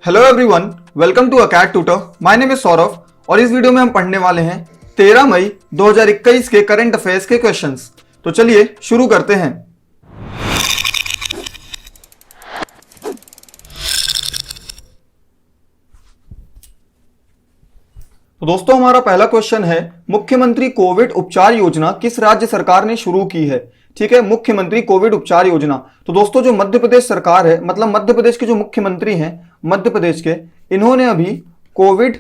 Hello everyone, welcome to acad tutor. My name is Saurabh और इस video में हम पढ़ने वाले हैं 13 मई 2021 के करंट अफेयर्स के क्वेश्चंस। तो चलिए शुरू करते हैं। तो दोस्तों हमारा पहला क्वेश्चन है, मुख्यमंत्री कोविड उपचार योजना किस राज्य सरकार ने शुरू की है। ठीक है, मुख्यमंत्री कोविड उपचार योजना। तो दोस्तों जो मध्य प्रदेश सरकार है, मतलब मध्य प्रदेश के जो मुख्यमंत्री हैं मध्य प्रदेश के, इन्होंने अभी कोविड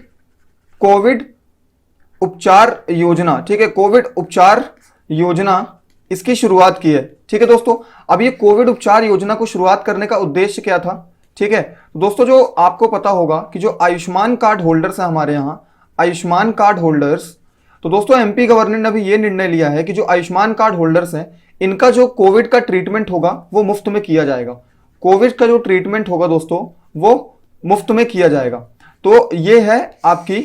उपचार योजना, ठीक है, कोविड उपचार योजना इसकी शुरुआत की है। ठीक है दोस्तों, अब ये कोविड उपचार योजना को शुरुआत करने का उद्देश्य क्या था। ठीक है तो दोस्तों, जो आपको पता होगा कि जो आयुष्मान कार्ड होल्डर्स है हमारे यहाँ, आयुष्मान कार्ड होल्डर्स, तो दोस्तों एमपी गवर्नर ने अभी ये निर्णय लिया है कि जो आयुष्मान कार्ड होल्डर्स हैं इनका जो कोविड का ट्रीटमेंट होगा वो मुफ्त में किया जाएगा। कोविड का जो ट्रीटमेंट होगा दोस्तों वो मुफ्त में किया जाएगा। तो ये है आपकी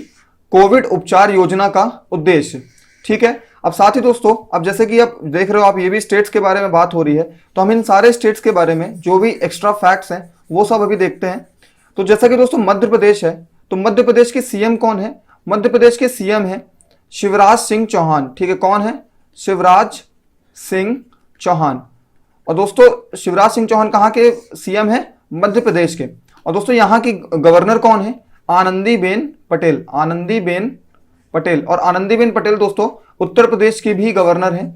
कोविड उपचार योजना का उद्देश्य। ठीक है, अब साथ ही दोस्तों, अब जैसे कि आप देख रहे हो, आप ये भी स्टेट्स के बारे में बात हो रही है, तो हम इन सारे स्टेट्स के बारे में जो भी एक्स्ट्रा फैक्ट्स हैं वो सब अभी देखते हैं। तो जैसा कि दोस्तों मध्य प्रदेश है, तो मध्य प्रदेश के सीएम कौन है। मध्य प्रदेश के सीएम है शिवराज सिंह चौहान। ठीक है, कौन है, शिवराज सिंह चौहान। और दोस्तों शिवराज सिंह चौहान कहाँ के सीएम है, मध्य प्रदेश के। और दोस्तों यहाँ की गवर्नर कौन है, आनंदीबेन पटेल। आनंदीबेन पटेल, और आनंदीबेन पटेल दोस्तों उत्तर प्रदेश की भी गवर्नर है।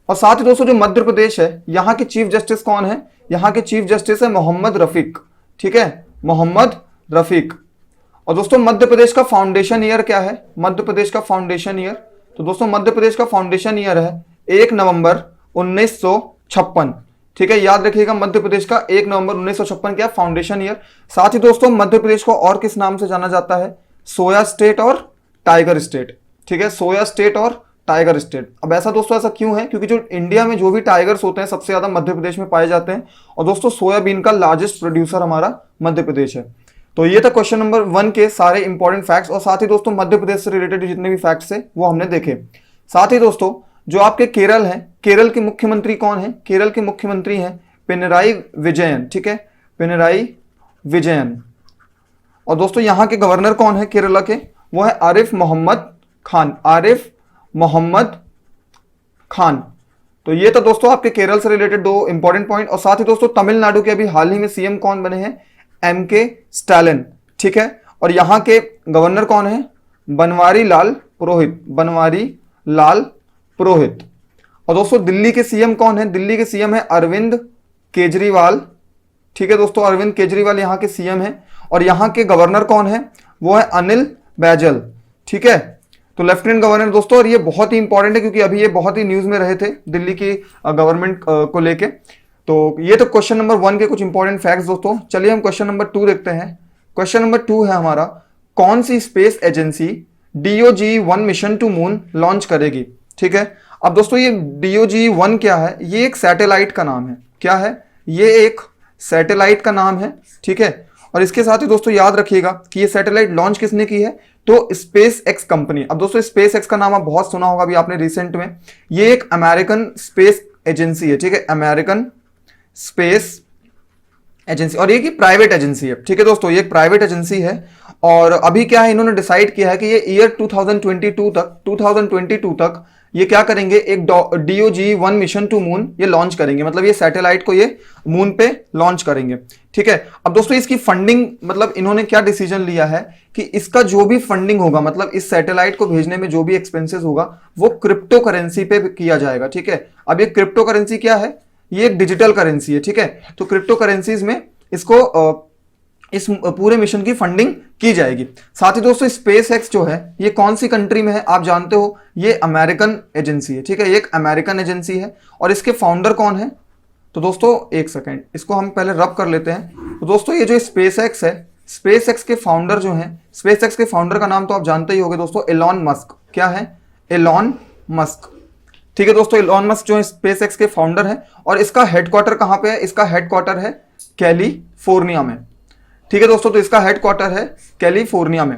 और साथ ही दोस्तों जो मध्य प्रदेश है, यहाँ के चीफ जस्टिस कौन है, यहाँ के चीफ जस्टिस है मोहम्मद रफीक। ठीक है, मोहम्मद रफीक। और दोस्तों मध्य प्रदेश का फाउंडेशन ईयर क्या है, मध्य प्रदेश का फाउंडेशन ईयर, तो दोस्तों मध्य प्रदेश का फाउंडेशन ईयर है 1 नवंबर 1956। ठीक है, याद रखिएगा मध्य प्रदेश का 1 नवंबर 1956 क्या फाउंडेशन ईयर। साथ ही दोस्तों मध्य प्रदेश को और किस नाम से जाना जाता है, सोया स्टेट और टाइगर स्टेट। ठीक है, सोया स्टेट और टाइगर स्टेट। अब ऐसा दोस्तों ऐसा क्यों है, क्योंकि जो इंडिया में जो भी टाइगर्स होते हैं सबसे ज्यादा मध्य प्रदेश में पाए जाते हैं। और दोस्तों सोयाबीन का लार्जेस्ट प्रोड्यूसर हमारा मध्य प्रदेश है। तो ये था क्वेश्चन नंबर 1 के सारे इंपॉर्टेंट फैक्ट्स। और साथ ही दोस्तों मध्य प्रदेश से रिलेटेड जितने भी फैक्ट्स है वो हमने देखे। साथ ही दोस्तों जो आपके केरल है, केरल के मुख्यमंत्री कौन है, केरल के मुख्यमंत्री हैं पिनराई विजयन। ठीक है, पिनराई विजयन। और दोस्तों यहाँ के गवर्नर कौन है केरला के, वो है आरिफ मोहम्मद खान। आरिफ मोहम्मद खान। तो ये था दोस्तों आपके केरल से रिलेटेड 2 इंपॉर्टेंट पॉइंट। और साथ ही दोस्तों तमिलनाडु के अभी हाल ही में सीएम कौन बने हैं, एमके स्टालिन। ठीक है, और यहां के गवर्नर कौन है, बनवारी लाल पुरोहित। बनवारी लाल पुरोहित। और दोस्तों दिल्ली के सीएम कौन है, दिल्ली के सीएम है अरविंद केजरीवाल। ठीक है दोस्तों, अरविंद केजरीवाल यहां के सीएम है। और यहां के गवर्नर कौन है, वो है अनिल बैजल। ठीक है, तो लेफ्टिनेंट गवर्नर दोस्तों, और ये बहुत ही इंपॉर्टेंट है क्योंकि अभी ये बहुत ही न्यूज में रहे थे दिल्ली की गवर्नमेंट को लेके। तो ये तो क्वेश्चन नंबर 1 के कुछ इंपॉर्टेंट फैक्ट्स दोस्तों। चलिए हम क्वेश्चन नंबर 2 देखते हैं। क्वेश्चन नंबर 2 है हमारा, कौन सी space agency DOG-1 mission to moon launch करेगी। ठीक है, अब दोस्तों ये DOG-1 क्या है, ये एक सैटेलाइट का नाम है। क्या है, ये एक सैटेलाइट का नाम है। ठीक है, और इसके साथ ही दोस्तों याद रखिएगा कि ये सैटेलाइट लॉन्च किसने की है, तो स्पेस एक्स कंपनी। अब दोस्तों स्पेस एक्स का नाम आप बहुत सुना होगा अभी आपने रिसेंट में। ये एक अमेरिकन स्पेस एजेंसी है। ठीक है, अमेरिकन स्पेस एजेंसी, और ये की प्राइवेट एजेंसी है। ठीक है दोस्तों, ये प्राइवेट एजेंसी है। और अभी क्या है, इन्होंने डिसाइड किया है कि ये ईयर 2022 तक ये क्या करेंगे, एक DOG-1 मिशन टू मून ये लॉन्च करेंगे। मतलब ये सैटेलाइट को ये मून पे लॉन्च करेंगे। ठीक है, अब दोस्तों इसकी फंडिंग, मतलब इन्होंने क्या डिसीजन लिया है कि इसका जो भी फंडिंग होगा, मतलब इस सैटेलाइट को भेजने में जो भी एक्सपेंसेस होगा वो क्रिप्टो करेंसी पे किया जाएगा। ठीक है, अब ये क्रिप्टो करेंसी क्या है, ये एक डिजिटल करेंसी है। ठीक है, तो क्रिप्टो करेंसीज में इसको इस पूरे मिशन की फंडिंग की जाएगी। साथ ही दोस्तों स्पेस एक्स जो है ये कौन सी कंट्री में है, आप जानते हो, ये अमेरिकन एजेंसी है। ठीक है, ये एक अमेरिकन एजेंसी है। और इसके फाउंडर कौन है, तो दोस्तों एक सेकेंड, इसको हम पहले रब कर लेते हैं। तो दोस्तों ये जो स्पेस एक्स है, स्पेस एक्स के फाउंडर जो है, स्पेस एक्स के फाउंडर का नाम तो आप जानते ही होंगे दोस्तों, एलॉन मस्क। क्या है, एलॉन मस्क। ठीक है दोस्तों, एलॉन मस्क जो है स्पेस एक्स के फाउंडर है। और इसका हेडक्वार्टर कहां पे है, इसका हेडक्वार्टर है कैलिफोर्निया में। ठीक है दोस्तों, तो इसका हेडक्वार्टर है कैलिफोर्निया में।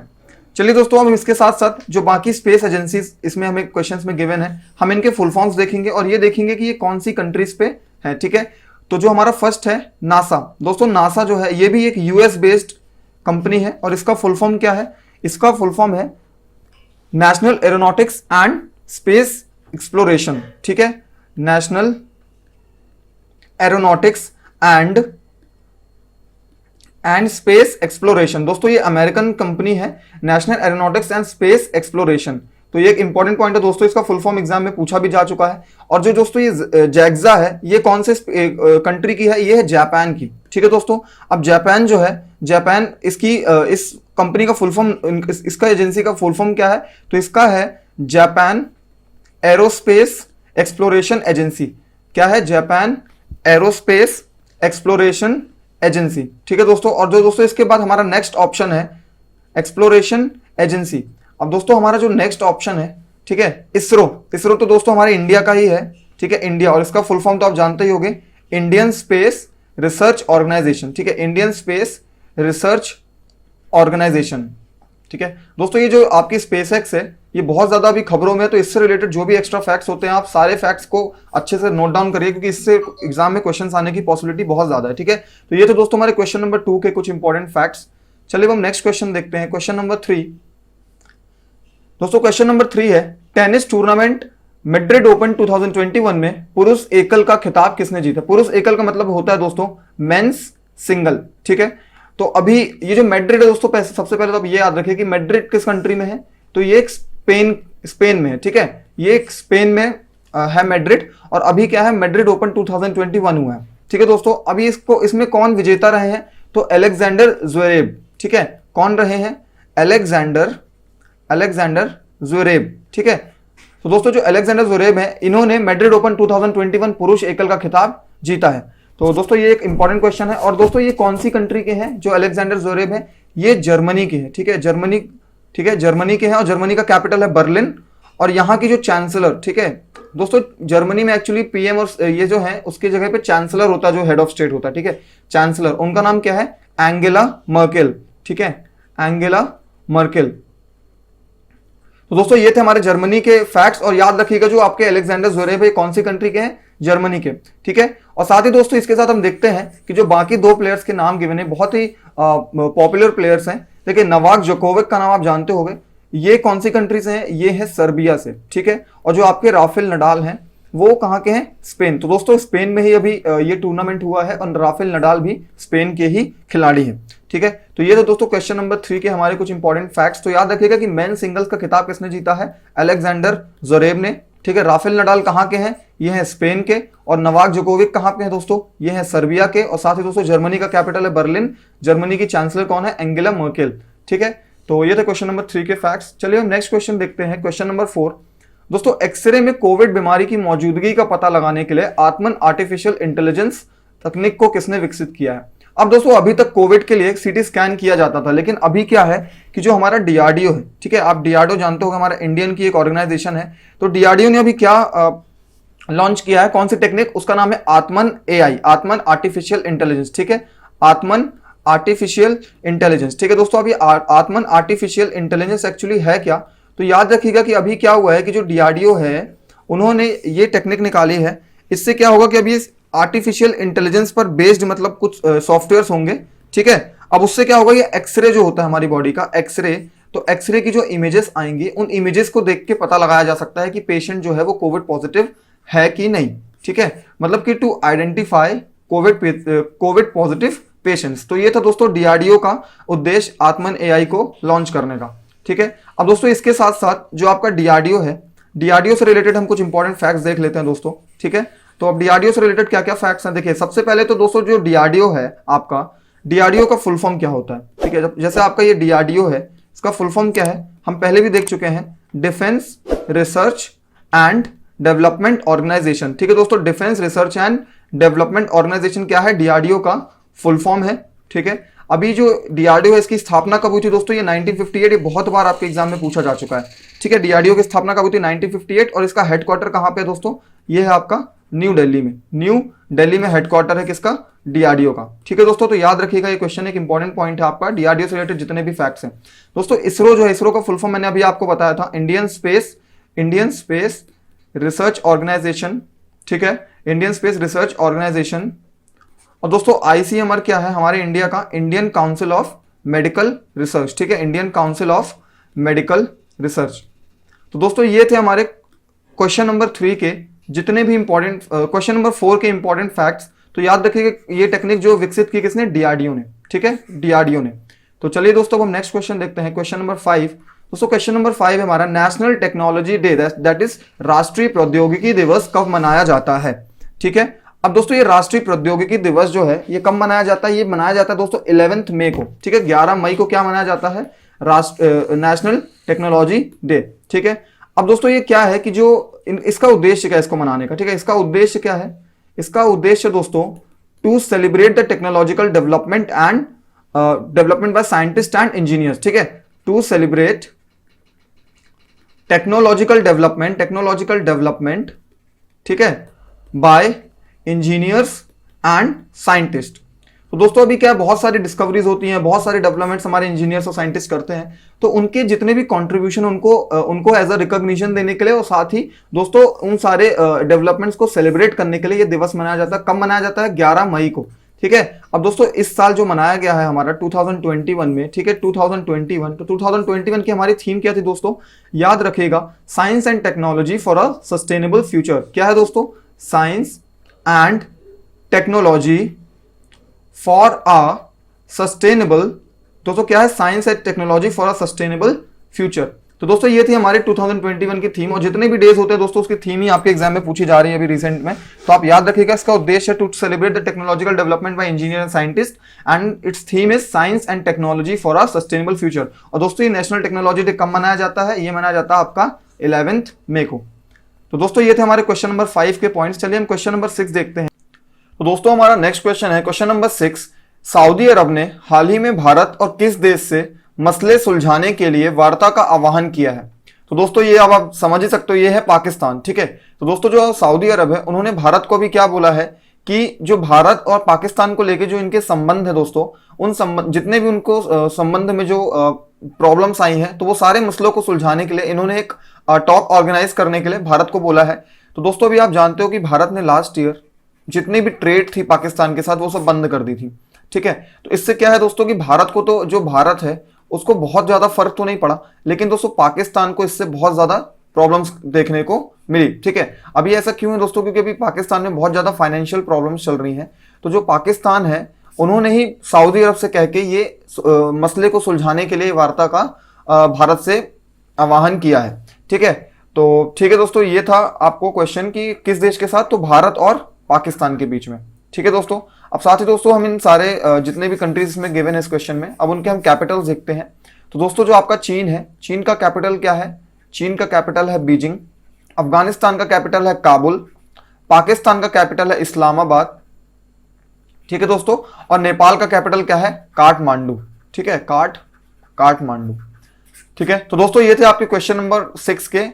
चलिए दोस्तों, हम इसके साथ साथ जो बाकी स्पेस एजेंसीज इसमें हमें क्वेश्चंस में गिवन है, हम इनके फुल फॉर्म्स देखेंगे और ये देखेंगे कि ये कौन सी कंट्रीज पे है। ठीक है, तो जो हमारा फर्स्ट है नासा। दोस्तों नासा जो है ये भी एक यूएस बेस्ड कंपनी है और इसका फुल फॉर्म क्या है? इसका फुल फॉर्म है national aeronautics and space exploration, ठीक है, national aeronautics and space exploration. दोस्तों ये अमेरिकन कंपनी है, national aeronautics and space exploration. तो ये एक इंपॉर्टेंट पॉइंट है दोस्तों, इसका फुल फॉर्म एग्जाम में पूछा भी जा चुका है। और जो दोस्तों ये जैक्सा है, ये कौन से कंट्री की है? ये है जापान की, ठीक है दोस्तों। अब जापान जो है, जापान इसकी इस कंपनी का फुल फॉर्म, इसका एजेंसी का फुल फॉर्म क्या है? तो इसका है जापान एरोस्पेस एक्सप्लोरेशन एजेंसी। क्या है? जापान एरोस्पेस एक्सप्लोरेशन एजेंसी, ठीक है दोस्तों। और जो दोस्तों इसके बाद हमारा नेक्स्ट ऑप्शन है एक्सप्लोरेशन एजेंसी। अब दोस्तों हमारा जो नेक्स्ट ऑप्शन है, ठीक है, इसरो। इसरो तो दोस्तों हमारे इंडिया का ही है, ठीक है, इंडिया। और इसका फुल फॉर्म तो आप जानते ही होंगे, इंडियन स्पेस रिसर्च ऑर्गेनाइजेशन, ठीक है, इंडियन स्पेस रिसर्च ऑर्गेनाइजेशन, ठीक है दोस्तों। ये जो आपकी स्पेस एक्स है, ये बहुत ज्यादा अभी खबरों में है, तो इससे रिलेटेड जो भी एक्स्ट्रा फैक्ट्स होते हैं, आप सारे फैक्ट्स को अच्छे से नोट डाउन करिए, क्योंकि इससे एग्जाम में क्वेश्चंस आने की पॉसिबिलिटी बहुत ज्यादा है, ठीक है। तो ये तो दोस्तों हमारे क्वेश्चन नंबर 2 के कुछ इंपॉर्टेंट फैक्ट्स। चलिए हम नेक्स्ट क्वेश्चन देखते हैं, क्वेश्चन नंबर 3। दोस्तों क्वेश्चन नंबर 3 है, टेनिस टूर्नामेंट मैड्रिड ओपन 2021 में पुरुष एकल का खिताब किसने जीता? पुरुष एकल का मतलब होता है दोस्तों मेंस सिंगल, ठीक है। तो अभी ये जो मैड्रिड है दोस्तों, सबसे पहले तो आप ये याद रखिए कि मैड्रिड किस कंट्री में है? तो ये एक स्पेन में है, ठीक है, ये एक स्पेन में है मैड्रिड। और अभी क्या है? मैड्रिड ओपन 2021 हुआ है, ठीक है दोस्तों। अभी इसमें कौन विजेता रहे हैं? तो अलेक्जेंडर ज़्वेरेव, ठीक है। कौन रहे हैं? अलेक्जेंडर ज़्वेरेव, ठीक है। तो दोस्तों जो अलेक्जेंडर ज़्वेरेव है, इन्होंने मैड्रिड ओपन 2021 पुरुष एकल का खिताब जीता है। तो दोस्तों ये एक इंपॉर्टेंट क्वेश्चन है। और दोस्तों ये कौन सी कंट्री के हैं जो अलेक्जेंडर ज़्वेरेव है? ये जर्मनी के हैं, ठीक है, जर्मनी, ठीक है, जर्मनी के हैं। और जर्मनी का कैपिटल है बर्लिन। और यहाँ की जो चांसलर, ठीक है दोस्तों, जर्मनी में एक्चुअली पीएम और ये जो है उसकी जगह पे चांसलर होता है, जो हेड ऑफ स्टेट होता है, ठीक है, चांसलर। उनका नाम क्या है? एंगेला मर्केल, ठीक है, एंगेला मर्केल। तो दोस्तों ये थे हमारे जर्मनी के फैक्ट्स। और याद रखिएगा जो आपके अलेक्जेंडर ज़्वेरेव है कौन सी कंट्री के हैं? जर्मनी के, ठीक है। और साथ ही दोस्तों इसके साथ हम देखते हैं कि जो बाकी 2 प्लेयर्स के नाम गिवन है, बहुत ही पॉपुलर प्लेयर्स हैं। देखिए नोवाक जोकोविक का नाम आप जानते होंगे, ये कौन सी कंट्री से हैं? ये है सर्बिया से, ठीक है। और जो आपके राफेल नडाल हैं वो कहाँ के हैं? स्पेन। तो दोस्तों स्पेन में ही अभी ये टूर्नामेंट हुआ है और राफेल नडाल भी स्पेन के ही खिलाड़ी हैं, ठीक है। तो ये तो दोस्तों क्वेश्चन नंबर 3 के हमारे कुछ इंपॉर्टेंट फैक्ट्स। तो याद रखिएगा कि मेन सिंगल्स का खिताब किसने जीता है? अलेक्जेंडर ज़्वेरेव ने, ठीक है। राफेल नडाल कहाँ के हैं? ये हैं स्पेन के। और नोवाक जोकोविक कहाँ के हैं दोस्तों? ये हैं सर्बिया के। और साथ ही दोस्तों जर्मनी का कैपिटल है बर्लिन। जर्मनी की चांसलर कौन है? एंगेला मर्केल, ठीक है। तो ये थे क्वेश्चन नंबर 3 के फैक्ट्स। चलिए हम नेक्स्ट क्वेश्चन देखते हैं, क्वेश्चन नंबर 4। दोस्तों एक्सरे में कोविड बीमारी की मौजूदगी का पता लगाने के लिए आत्मन आर्टिफिशियल इंटेलिजेंस तकनीक को किसने विकसित किया है? अब दोस्तों अभी तक कोविड के लिए सीटी स्कैन किया जाता था, लेकिन अभी क्या है कि जो हमारा डीआरडीओ है, ठीक है, आप डीआरडीओ जानते हो, हमारा इंडियन की एक ऑर्गेनाइजेशन है। तो डीआरडीओ ने अभी क्या लॉन्च किया है? कौन सी टेक्निक? उसका नाम है आत्मन एआई, आत्मन आर्टिफिशियल इंटेलिजेंस, ठीक है, आत्मन आर्टिफिशियल इंटेलिजेंस, ठीक है दोस्तों। अभी आत्मन आर्टिफिशियल इंटेलिजेंस एक्चुअली है क्या? तो याद रखिएगा कि अभी क्या हुआ है कि जो डीआरडीओ है उन्होंने ये टेक्निक निकाली है। इससे क्या होगा कि अभी आर्टिफिशियल इंटेलिजेंस पर बेस्ड मतलब कुछ सॉफ्टवेयर्स होंगे, ठीक है। अब उससे क्या होगा, ये एक्सरे जो होता है हमारी बॉडी का एक्सरे, तो एक्सरे की जो इमेजेस आएंगी उन इमेजेस को देख के पता लगाया जा सकता है कि पेशेंट जो है वो कोविड पॉजिटिव है कि नहीं, ठीक है, मतलब कि to identify COVID positive patients. तो ये था दोस्तों डीआरडीओ का उद्देश्य आत्मन एआई को लॉन्च करने का, ठीक है। अब दोस्तों इसके साथ साथ जो आपका डीआरडीओ है, डीआरडीओ से रिलेटेड हम कुछ इंपॉर्टेंट फैक्ट्स देख लेते हैं दोस्तों, ठीक है। तो अब डीआरडीओ से रिलेटेड क्या क्या फैक्ट्स हैं देखिए। सबसे पहले तो दोस्तों जो डीआरडीओ है आपका, डीआरडीओ का फुल फॉर्म क्या होता है, ठीक है। जैसे आपका ये डीआरडीओ है, इसका फुल फॉर्म क्या है हम पहले भी देख चुके हैं, defence research and development organisation, ठीक है दोस्तों। Defence research and development organisation क्या है? डीआरडीओ का फुल फॉर्म है, ठीक है। अभी जो डीआरडीओ है इसकी स्थापना कब हुई थी दोस्तों? ये 1958, ये बहुत बार आपके एग्जाम में पूछा जा चुका है, ठीक है। डीआरडीओ की स्थापना कब हुई थी? 1958। और इसका हेडक्वार्टर कहां पे है दोस्तों? ये है आपका न्यू दिल्ली में, न्यू दिल्ली में हेडक्वार्टर है किसका? डीआरडीओ का, ठीक है दोस्तों। तो याद रखिएगा ये क्वेश्चन एक इंपॉर्टेंट पॉइंट है आपका डीआरडीओ से रिलेटेड जितने भी फैक्ट्स हैं दोस्तों। इसरो जो है, इसरो का फुल फॉर्म मैंने अभी आपको बताया था, इंडियन स्पेस रिसर्च ऑर्गेनाइजेशन, ठीक है, इंडियन स्पेस रिसर्च ऑर्गेनाइजेशन। और दोस्तों आईसीएमआर क्या है? हमारे इंडिया का Indian council of medical research, ठीक है, Indian council of medical research. तो दोस्तों ये थे हमारे क्वेश्चन नंबर 3 के जितने भी इंपॉर्टेंट, क्वेश्चन नंबर 4 के इंपॉर्टेंट फैक्ट्स। तो याद रखिएगा ये टेक्निक जो विकसित की किसने, डीआरडीओ ने, ठीक है, डीआरडीओ ने। तो चलिए दोस्तों हम नेक्स्ट क्वेश्चन देखते हैं, क्वेश्चन नंबर 5। दोस्तों क्वेश्चन नंबर 5 है हमारा, national technology day that is राष्ट्रीय प्रौद्योगिकी दिवस कब मनाया जाता है, ठीक है। अब दोस्तों ये राष्ट्रीय प्रौद्योगिकी दिवस जो है ये कब मनाया जाता है, ये मनाया जाता है दोस्तों 11 मई को, ठीक है, 11 मई को क्या मनाया जाता है, नेशनल टेक्नोलॉजी डे, ठीक है। अब दोस्तों ये क्या है कि जो इसका उद्देश्य क्या है इसको मनाने का, ठीक है, इसका उद्देश्य क्या है, इसका उद्देश्य दोस्तों to celebrate the technological development and development by scientist and engineers, ठीक है, टू सेलिब्रेट टेक्नोलॉजिकल डेवलपमेंट, ठीक है, बाय इंजीनियर्स एंड साइंटिस्ट। तो दोस्तों अभी क्या है, बहुत सारी डिस्कवरीज होती हैं, बहुत सारे डेवलपमेंट्स हमारे इंजीनियर्स और साइंटिस्ट करते हैं, तो उनके जितने भी कंट्रीब्यूशन उनको एज अ रिकॉग्निशन देने के लिए और साथ ही दोस्तों उन सारे डेवलपमेंट्स को सेलिब्रेट करने के लिए ये दिवस मनाया जाता है। कब मनाया जाता है, 11 मई को, ठीक है। अब दोस्तों इस साल जो मनाया गया है हमारा 2021 में, ठीक है, 2021, तो 2021 की हमारी थीम क्या थी दोस्तों, याद रखिएगा, science and technology for a sustainable future. क्या है दोस्तों, science and technology for a sustainable, दोस्तों क्या है, science and technology for a sustainable future. तो दोस्तों ये थी हमारे 2021 की थीम, और जितने भी डेज होते हैं दोस्तों उसकी थीम ही आपके एग्जाम में पूछी जा रही है अभी रिसेंट में। तो आप याद रखिएगा इसका उद्देश्य to celebrate the technological development by engineer and scientist and it's theme is science and technology for a sustainable future. और दोस्तों ये नेशनल टेक्नोलॉजी डे कब मनाया जाता है, ये मनाया जाता है आपका 11 मई को। तो दोस्तों ये थे हमारे क्वेश्चन नंबर 5 के पॉइंट्स। चलिए हम क्वेश्चन नंबर 6 देखते हैं। तो दोस्तों हमारा नेक्स्ट क्वेश्चन है क्वेश्चन नंबर 6। सऊदी अरब ने हाल ही में भारत और किस देश से मसले सुलझाने के लिए वार्ता का आह्वान किया है। तो दोस्तों ये अब आप समझ ही सकते हो, ये है पाकिस्तान, ठीक है। तो दोस्तों जो सऊदी अरब है उन्होंने भारत को भी क्या बोला है कि जो भारत और पाकिस्तान को लेके जो इनके संबंध है दोस्तों, उन संबंध जितने भी उनको संबंध में जो प्रॉब्लम्स आई हैं, तो वो सारे मसलों को सुलझाने के लिए इन्होंने एक टॉक ऑर्गेनाइज करने के लिए भारत को बोला है। तो दोस्तों अभी आप जानते हो कि भारत ने लास्ट ईयर जितनी भी ट्रेड थी पाकिस्तान के साथ वो सब बंद कर दी थी, ठीक है। तो इससे क्या है दोस्तों कि भारत को, तो जो भारत है उसको बहुत ज्यादा फर्क तो नहीं पड़ा, लेकिन दोस्तों पाकिस्तान को इससे बहुत ज्यादा प्रॉब्लम्स देखने को मिली, ठीक है। अभी ऐसा क्यों है दोस्तों, क्योंकि अभी पाकिस्तान में बहुत ज्यादा फाइनेंशियल प्रॉब्लम्स चल रही हैं। तो जो पाकिस्तान है उन्होंने ही सऊदी अरब से कह के ये मसले को सुलझाने के लिए वार्ता का भारत से आह्वान किया है, ठीक है। तो ठीक है दोस्तों, ये था आपको क्वेश्चन कि किस देश के साथ, तो भारत और पाकिस्तान के बीच में, ठीक है दोस्तों। अब साथ ही दोस्तों हम इन सारे जितने भी कंट्रीज में गिवन है इस क्वेश्चन में, अब उनके हम कैपिटल्स देखते हैं। तो दोस्तों जो आपका चीन है, चीन का कैपिटल क्या है, चीन का कैपिटल है बीजिंग। अफगानिस्तान का कैपिटल है काबुल। पाकिस्तान का कैपिटल है इस्लामाबाद, ठीक है दोस्तों। और नेपाल का कैपिटल क्या है, काठमांडू, ठीक है, काठमांडू, ठीक है। तो दोस्तों ये थे आपके क्वेश्चन नंबर 6 के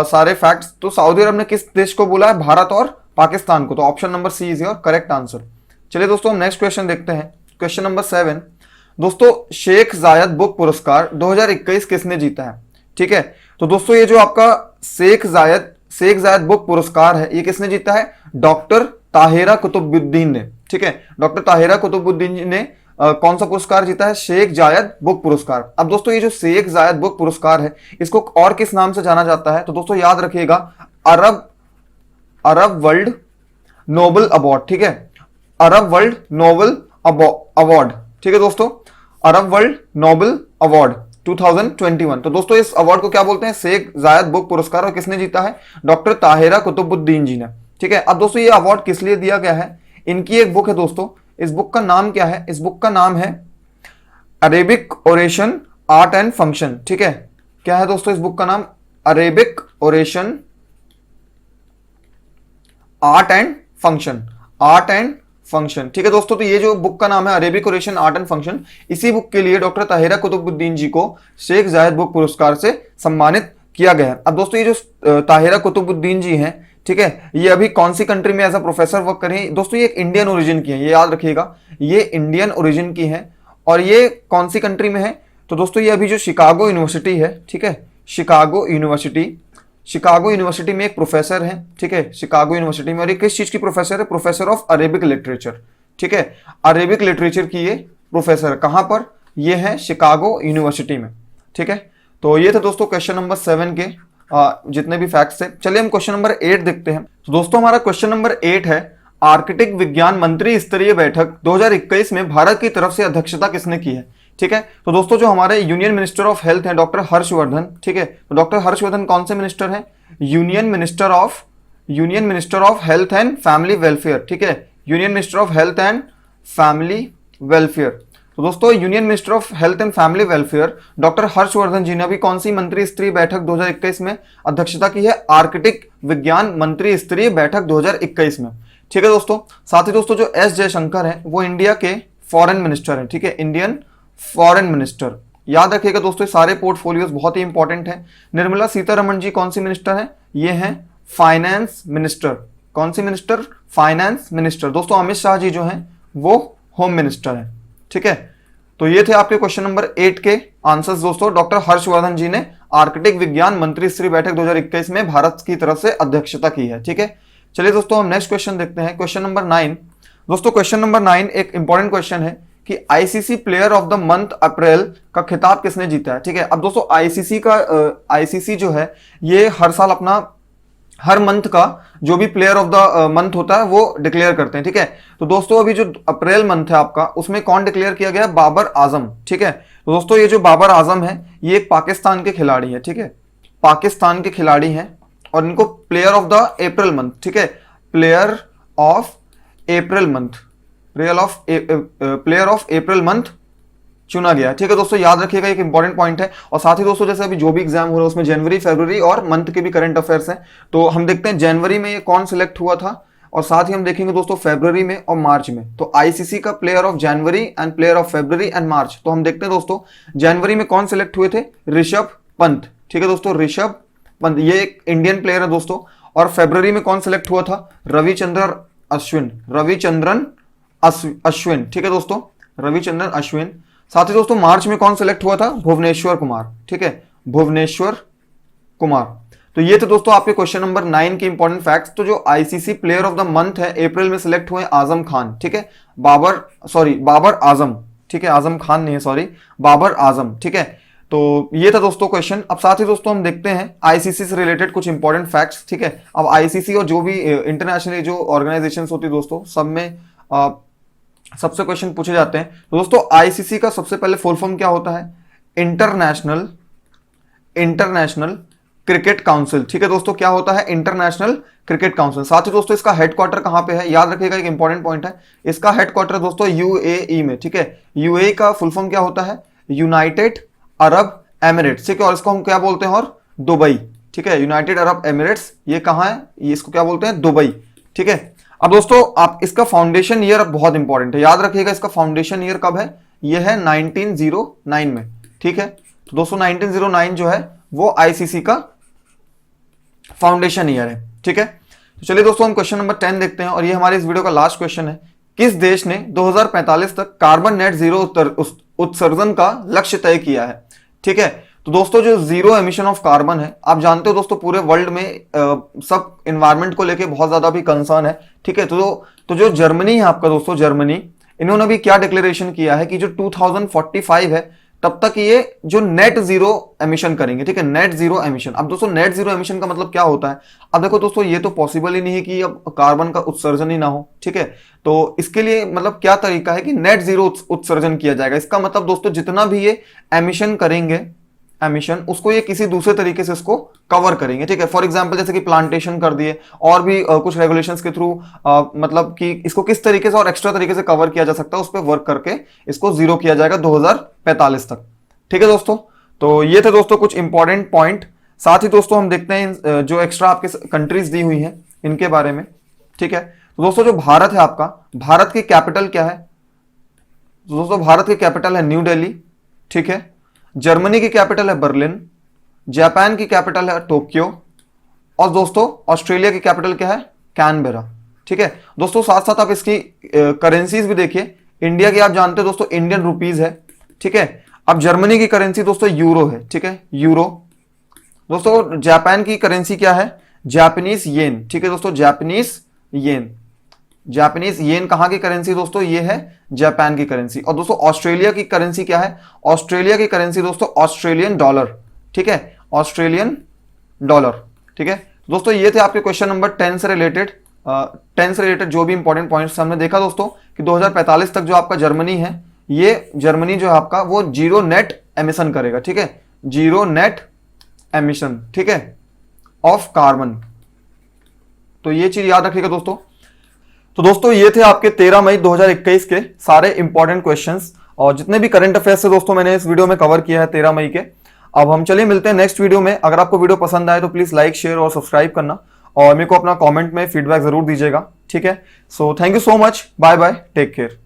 सारे फैक्ट्स। तो सऊदी अरब ने किस देश को बोला है, भारत और पाकिस्तान को। तो option number C is your correct answer. चलिए दोस्तों हम नेक्स्ट क्वेश्चन देखते हैं, क्वेश्चन नंबर 7। दोस्तों शेख जायद बुक पुरस्कार 2021 किसने जीता है, ठीक है। तो दोस्तों ये जो आपका शेख जायद बुक पुरस्कार है, ये किसने जीता है, डॉक्टर ताहिरा कुतुबुद्दीन ने, ठीक है। डॉक्टर ताहिरा कुतुबुद्दीन ने कौन सा पुरस्कार जीता है, शेख जायद बुक पुरस्कार। अब दोस्तों ये जो शेख जायद बुक पुरस्कार है इसको और किस नाम से जाना जाता है, तो दोस्तों याद रखिएगा अरब वर्ल्ड नोबल अवार्ड, ठीक है, अरब वर्ल्ड नोबल अवार्ड, ठीक है दोस्तों, अरब वर्ल्ड नोबल अवार्ड 2021। तो दोस्तों इस अवार्ड को क्या बोलते हैं, शेख जायद बुक पुरस्कार, और किसने जीता है, डॉक्टर ताहिरा कुतुबुद्दीन जी ने, ठीक है। अब दोस्तों ये अवार्ड किस लिए दिया गया है, इनकी एक बुक है दोस्तों, इस बुक का नाम क्या है, इस बुक का नाम है Arabic oration art and function, ठीक है। क्या है दोस्तों इस बुक का नाम, Arabic oration art and function, ठीक है दोस्तों। तो ये जो बुक का नाम है Arabic oration art and function, इसी बुक के लिए डॉक्टर ताहिरा कुतुबुद्दीन जी को शेख जायद बुक पुरस्कार से सम्मानित किया गया है। अब दोस्तों ये जो ताहिरा कुतुबुद्दीन जी हैं, ठीक है, ये अभी कौन सी कंट्री में एज अ प्रोफेसर वर्क कर रहे हैं, दोस्तों ये एक इंडियन ओरिजिन की है, ये याद रखिएगा, ये इंडियन ओरिजिन की है। और ये कौन सी कंट्री में है, तो दोस्तों ये अभी जो शिकागो यूनिवर्सिटी है, ठीक है, शिकागो यूनिवर्सिटी में एक प्रोफेसर है, ठीक है, शिकागो यूनिवर्सिटी में। और ये किस चीज की प्रोफेसर है, प्रोफेसर ऑफ अरेबिक लिटरेचर, ठीक है, अरेबिक लिटरेचर की ये प्रोफेसर, कहां पर, ये है शिकागो यूनिवर्सिटी में। ठीक है, तो ये थे दोस्तों क्वेश्चन नंबर 7 के जितने भी फैक्ट्स थे। चलिए हम क्वेश्चन नंबर 8 देखते हैं। तो दोस्तों हमारा क्वेश्चन नंबर 8 है, आर्कटिक विज्ञान मंत्री स्तरीय बैठक 2021 में भारत की तरफ से अध्यक्षता किसने की है। ठीक है, तो दोस्तों जो हमारे यूनियन मिनिस्टर ऑफ हेल्थ हैं डॉक्टर हर्षवर्धन। ठीक है, तो डॉक्टर हर्षवर्धन कौन से मिनिस्टर हैं? Union minister of health and family welfare. ठीक है, union minister of health and family welfare. तो दोस्तों union minister of health and family welfare doctor Harshvardhan ji ने अभी कौन सी मंत्री स्तरीय बैठक 2021 में अध्यक्षता की है? आर्कटिक विज्ञान मंत्री स्तरीय बैठक 2021 में। ठीक है दोस्तों, साथ ही दोस्तों जो एस जयशंकर है वो इंडिया के फॉरेन मिनिस्टर हैं। ठीक है, इंडियन फॉरेन मिनिस्टर। याद रखिएगा दोस्तों, सारे पोर्टफोलियोज बहुत ही इंपॉर्टेंट है। निर्मला सीतारमण जी कौन सी मिनिस्टर है? ये हैं फाइनेंस मिनिस्टर। कौन सी मिनिस्टर? Finance minister. दोस्तों अमित शाह जी जो हैं वो होम मिनिस्टर हैं। ठीक है, तो ये थे आपके क्वेश्चन नंबर 8 के आंसर्स दोस्तों। डॉक्टर हर्षवर्धन जी ने आर्कटिक विज्ञान मंत्री स्तरीय बैठक 2021 में भारत की तरफ से अध्यक्षता की है। ठीक है, चलिए दोस्तों हम नेक्स्ट क्वेश्चन देखते हैं, क्वेश्चन नंबर 9। दोस्तों क्वेश्चन नंबर 9 एक इंपॉर्टेंट क्वेश्चन है कि ICC player of the month अप्रैल का खिताब किसने जीता है। ठीक है, अब दोस्तों आईसीसी जो है ये हर साल अपना हर मंथ का जो भी प्लेयर ऑफ द मंथ होता है वो डिक्लेयर करते हैं। ठीक है, तो दोस्तों अभी जो अप्रैल मंथ है आपका उसमें कौन डिक्लेयर किया गया? बाबर आजम। ठीक है, तो दोस्तों ये जो बाबर आजम है ये एक पाकिस्तान के खिलाड़ी है। ठीक है, पाकिस्तान के खिलाड़ी हैं और इनको player of the April month, ठीक है, प्लेयर ऑफ अप्रैल मंथ चुना गया। ठीक है दोस्तों, याद रखिएगा एक इंपॉर्टेंट पॉइंट है। और साथ ही दोस्तों जैसे अभी जो भी एग्जाम हो रहा है उसमें जनवरी, फरवरी और मंथ के भी करंट अफेयर्स हैं, तो हम देखते हैं जनवरी में ये कौन सिलेक्ट हुआ था और साथ ही हम देखेंगे दोस्तों फरवरी में और मार्च में। तो आईसीसी का प्लेयर ऑफ जनवरी एंड प्लेयर ऑफ फरवरी एंड मार्च, तो हम देखते हैं दोस्तों जनवरी में कौन सिलेक्ट हुए थे? ऋषभ पंत। ठीक है दोस्तों, ऋषभ पंत ये एक इंडियन प्लेयर है दोस्तों। और फरवरी में कौन सिलेक्ट हुआ था? रविचंद्रन अश्विन। ठीक है दोस्तों, रविचंद्रन अश्विन। साथ ही दोस्तों मार्च में कौन सिलेक्ट हुआ था? भुवनेश्वर कुमार। ठीक है, भुवनेश्वर कुमार। तो ये थे दोस्तों आपके क्वेश्चन नंबर 9 के इंपॉर्टेंट फैक्ट्स। तो जो ICC player of the month है अप्रैल में सिलेक्ट हुए आजम खान। ठीक है, बाबर आजम। ठीक है, आजम खान नहीं है, सॉरी, बाबर आजम। ठीक है, तो ये था दोस्तों क्वेश्चन। अब साथ ही दोस्तों हम देखते हैं आईसीसी से रिलेटेड कुछ इंपॉर्टेंट फैक्ट्स। ठीक है, अब आईसीसी और जो भी इंटरनेशनली जो ऑर्गेनाइजेशंस होती है दोस्तों सब में सबसे क्वेश्चन पूछे जाते हैं। तो दोस्तों आईसीसी का सबसे पहले फुल फॉर्म क्या होता है? International cricket council. ठीक है दोस्तों, क्या होता है? International cricket council. साथ ही दोस्तों इसका हेडक्वार्टर कहां पे है? याद रखिएगा एक इंपॉर्टेंट पॉइंट है, इसका हेडक्वार्टर दोस्तों यूएई में। ठीक है, यूएई का फुल फॉर्म क्या होता है? United Arab Emirates. ठीक है, और इसको हम क्या बोलते हैं? और दुबई। ठीक है, यूनाइटेड अरब एमिरेट्स ये कहां है? ये इसको क्या बोलते हैं? दुबई। ठीक है, अब दोस्तों आप इसका फाउंडेशन ईयर अब बहुत इंपॉर्टेंट है, याद रखिएगा इसका फाउंडेशन ईयर कब है? ये है 1909 में। ठीक है, तो दोस्तों 1909 जो है वो आईसीसी का फाउंडेशन ईयर है। ठीक है, तो चलिए दोस्तों हम क्वेश्चन नंबर 10 देखते हैं और ये हमारे इस वीडियो का लास्ट क्वेश्चन है। किस देश ने 2045 तक कार्बन नेट जीरो उत्सर्जन का लक्ष्य तय किया है? ठीक है, तो दोस्तों जो जीरो एमिशन ऑफ कार्बन है, आप जानते हो दोस्तों पूरे वर्ल्ड में सब एनवायरनमेंट को लेके बहुत ज्यादा भी कंसर्न है। ठीक है, तो जो जर्मनी है आपका दोस्तों, जर्मनी, इन्होंने भी क्या डिक्लेरेशन किया है कि जो 2045 है तब तक ये जो नेट जीरो एमिशन करेंगे। ठीक है, नेट जीरो एमिशन। अब दोस्तों नेट जीरो एमिशन का मतलब क्या होता है? अब देखो दोस्तों ये तो पॉसिबल ही नहीं है कि अब कार्बन का उत्सर्जन ही ना हो। ठीक है, तो इसके लिए मतलब क्या तरीका है कि नेट जीरो उत्सर्जन किया जाएगा। इसका मतलब दोस्तों जितना भी ये एमिशन करेंगे, एमिशन उसको ये किसी दूसरे तरीके से इसको कवर करेंगे। ठीक है, फॉर एग्जांपल जैसे कि प्लांटेशन कर दिए और भी कुछ रेगुलेशंस के थ्रू मतलब कि इसको किस तरीके से और एक्स्ट्रा तरीके से कवर किया जा सकता है उस पर वर्क करके इसको जीरो किया जाएगा 2045 तक। ठीक है दोस्तों, तो ये थे दोस्तों कुछ इंपॉर्टेंट पॉइंट। साथ ही दोस्तों हम देखते हैं जो एक्स्ट्रा आपके कंट्रीज दी हुई हैं इनके बारे में। ठीक है, तो दोस्तों जो भारत है आपका, भारत की कैपिटल क्या है? तो दोस्तों भारत की कैपिटल है न्यू दिल्ली। ठीक है, जर्मनी की कैपिटल है बर्लिन, जापान की कैपिटल है टोक्यो और दोस्तों ऑस्ट्रेलिया की कैपिटल क्या है? कैनबेरा। ठीक है दोस्तों, साथ साथ आप इसकी करेंसीज भी देखिए। इंडिया की आप जानते हो दोस्तों इंडियन रुपीज है। ठीक है, अब जर्मनी की करेंसी दोस्तों यूरो है। ठीक है, यूरो। दोस्तों जापान की करेंसी क्या है? Japanese yen. ठीक है दोस्तों, जापानीज येन। जापानीज येन कहाँ की करेंसी दोस्तों, ये है जापान की करेंसी। और दोस्तों ऑस्ट्रेलिया की करेंसी क्या है, ऑस्ट्रेलिया की करेंसी दोस्तों ऑस्ट्रेलियन डॉलर, ठीक है, ऑस्ट्रेलियन डॉलर, ठीक है। दोस्तों ये थे आपके क्वेश्चन नंबर 10 से रिलेटेड जो भी इंपॉर्टेंट पॉइंट्स हमने देखा दोस्तों कि 2045 तक जो आपका जर्मनी है, ये जर्मनी जो है आपका वो जीरो नेट एमिशन करेगा, ठीक है, जीरो नेट एमिशन, ठीक है, ऑफ कार्बन। तो ये चीज याद रखिएगा दोस्तों। तो दोस्तों ये थे आपके 13 मई 2021 के सारे इंपॉर्टेंट क्वेश्चंस और जितने भी करंट अफेयर्स से दोस्तों मैंने इस वीडियो में कवर किया है 13 मई के। अब हम चलिए मिलते हैं नेक्स्ट वीडियो में। अगर आपको वीडियो पसंद आए तो प्लीज लाइक, शेयर और सब्सक्राइब करना और मेरे को अपना कमेंट में फीडबैक जरूर दीजिएगा, ठीक है। So thank you so much, bye bye, take care.